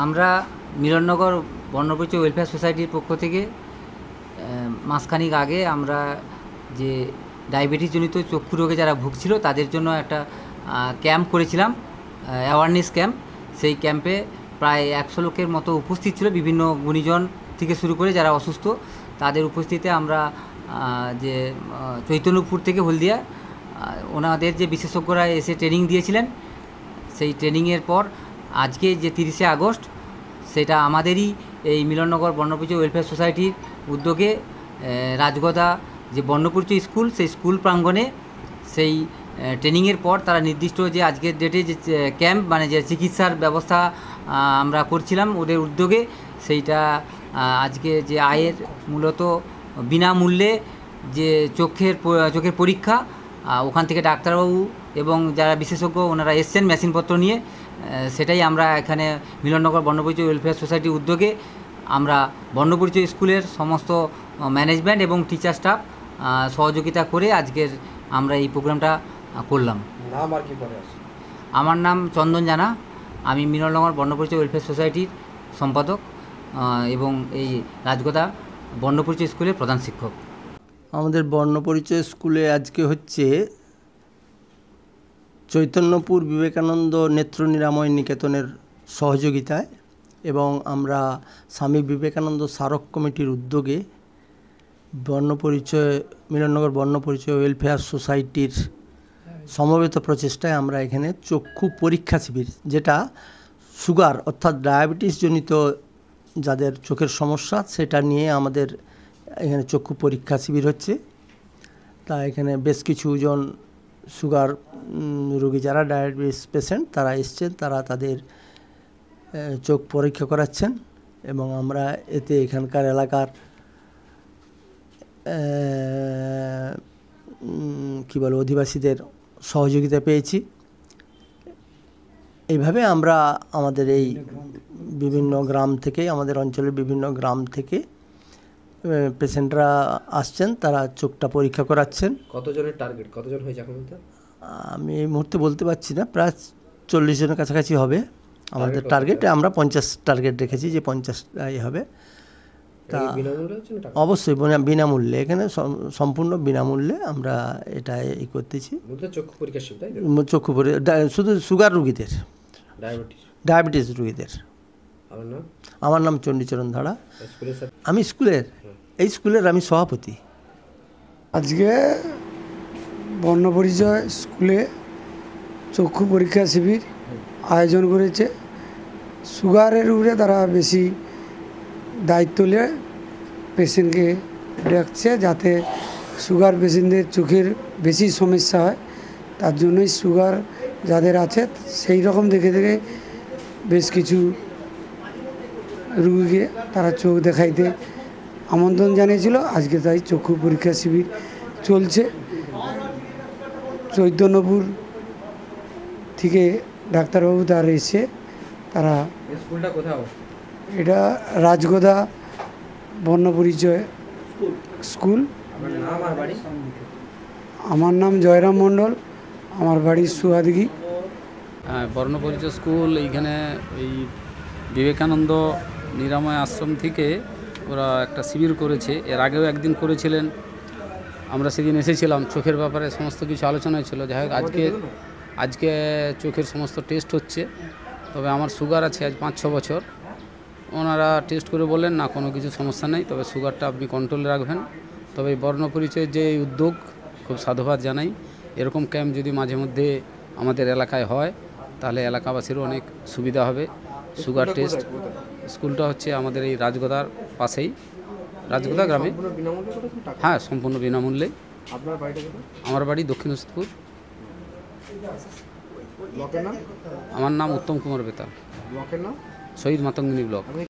আমরা মিলননগর বর্ণপরিচয় ওয়েলফেয়ার সোসাইটির পক্ষ থেকে মাসখানেক আগে আমরা যে ডায়াবেটিসজনিত চক্ষু রোগে যারা ভুগছিল তাদের জন্য একটা ক্যাম্প করেছিলাম, অ্যাওয়ারনেস ক্যাম্প। সেই ক্যাম্পে প্রায় 100 লোকের মতো উপস্থিত ছিল, বিভিন্ন গুণীজন থেকে শুরু করে যারা অসুস্থ তাদের উপস্থিতিতে আমরা যে চৈতন্যপুর থেকে হলদিয়া ওনাদের যে বিশেষজ্ঞরা এসে ট্রেনিং দিয়েছিলেন, সেই ট্রেনিংয়ের পর আজকে যে 30শে আগস্ট সেটা আমাদেরই এই মিলননগর বর্ণপরিচয় ওয়েলফেয়ার সোসাইটির উদ্যোগে রাজগদা যে বর্ণপরিচয় স্কুল, সেই স্কুল প্রাঙ্গণে সেই ট্রেনিংয়ের পর তারা নির্দিষ্ট যে আজকের ডেটে যে ক্যাম্প মানে যে চিকিৎসার ব্যবস্থা আমরা করছিলাম ওদের উদ্যোগে, সেইটা আজকে যে আয়ের মূলত বিনামূল্যে যে চোখের পরীক্ষা, ওখান থেকে ডাক্তারবাবু এবং যারা বিশেষজ্ঞ ওনারা এসছেন মেশিনপত্র নিয়ে, সেটাই আমরা এখানে মিলননগর বর্ণপরিচয় ওয়েলফেয়ার সোসাইটির উদ্যোগে আমরা বর্ণপরিচয় স্কুলের সমস্ত ম্যানেজমেন্ট এবং টিচার স্টাফ সহযোগিতা করে আজকের আমরা এই প্রোগ্রামটা করলাম। নাম আর কি পরে আছে? আমার নাম চন্দন জানা, আমি মিলননগর বর্ণপরিচয় ওয়েলফেয়ার সোসাইটির সম্পাদক এবং এই রাজগদা বর্ণপরিচয় স্কুলের প্রধান শিক্ষক। আমাদের বর্ণপরিচয় স্কুলে আজকে হচ্ছে চৈতন্যপুর বিবেকানন্দ নেত্র নিরাময় নিকেতনের সহযোগিতায় এবং আমরা স্বামী বিবেকানন্দ স্মারক কমিটির উদ্যোগে মিলননগর বর্ণপরিচয় ওয়েলফেয়ার সোসাইটির সমবেত প্রচেষ্টায় আমরা এখানে চক্ষু পরীক্ষা শিবির, যেটা সুগার অর্থাৎ ডায়াবেটিসজনিত যাদের চোখের সমস্যা সেটা নিয়ে আমাদের এখানে চক্ষু পরীক্ষা শিবির হচ্ছে। তা এখানে বেশ কিছুজন সুগার রোগী যারা ডায়াবেটিস পেশেন্ট তারা এসছেন, তারা তাদের চোখ পরীক্ষা করাচ্ছেন এবং আমরা এতে এখানকার এলাকার অধিবাসীদের সহযোগিতা পেয়েছি। এইভাবে আমরা আমাদের এই বিভিন্ন গ্রাম থেকে, আমাদের অঞ্চলের বিভিন্ন গ্রাম থেকে পেশেন্টরা আসছেন, তারা চোখটা পরীক্ষা করাচ্ছেন। কতজনের টার্গেট, কতজন হয়েছে এখন? আমি এই মুহূর্তে বলতে পারছি না, প্রায় 40 জনের কাছাকাছি হবে আমাদের টার্গেট। আমরা 50 টার্গেট রেখেছি যে 50টাই হবে। তা অবশ্যই বিনামূল্যে, এখানে সম্পূর্ণ বিনামূল্যে আমরা এটা ই করতেছি। চক্ষু পরীক্ষা শুধু সুগার রোগীদের, ডায়াবেটিস রোগীদের। আমার নাম চণ্ডীচরণ ধারা, আমি এই স্কুলের আমি সভাপতি। আজকে বর্ণপরিচয় স্কুলে চক্ষু পরীক্ষা শিবির আয়োজন করেছে। সুগারের উপরে তারা বেশি দায়িত্ব নিয়ে পেশেন্টকে ডাকছে, যাতে সুগার পেশেন্টদের চোখের বেশি সমস্যা হয়, তার জন্যই সুগার যাদের আছে সেই রকম দেখে দেখে বেশ কিছু রুগীকে তারা চোখ দেখাইতে আমন্ত্রণ জানিয়েছিল। আজকে তাই চক্ষু পরীক্ষা শিবির চলছে। চৈতন্যপুর থেকে ডাক্তারবাবু তারা এসে তারা, এটা রাজগদা বর্ণপরিচয় স্কুল। আমার নাম জয়রাম মণ্ডল, আমার বাড়ি সুহাদগি। বর্ণপরিচয় স্কুল এইখানে এই বিবেকানন্দ নিরাময় আশ্রম থেকে ওরা একটা শিবির করেছে। এর আগেও একদিন করেছিলেন, আমরা সেদিন এসেছিলাম। চোখের ব্যাপারে সমস্ত কিছু আলোচনা ছিল। যাই হোক, আজকে চোখের সমস্ত টেস্ট হচ্ছে। তবে আমার সুগার আছে আজ 5-6 বছর। ওনারা টেস্ট করে বললেন না, কোনো কিছু সমস্যা নেই, তবে সুগারটা আপনি কন্ট্রোলে রাখবেন। তবে এই বর্ণপরিচয়ের যে উদ্যোগ, খুব সাধুবাদ জানাই। এরকম ক্যাম্প যদি মাঝে মধ্যে আমাদের এলাকায় হয় তাহলে এলাকাবাসীরও অনেক সুবিধা হবে। সুগার টেস্ট স্কুলটা হচ্ছে আমাদের এই রাজগদার পাশেই, রাজগদা গ্রামে। হ্যাঁ, সম্পূর্ণ বিনামূল্যে। আমার বাড়ি দক্ষিণ ওসিদপুর। আমার নাম উত্তম কুমার বেতাল, শহীদ মাতঙ্গিনী ব্লক।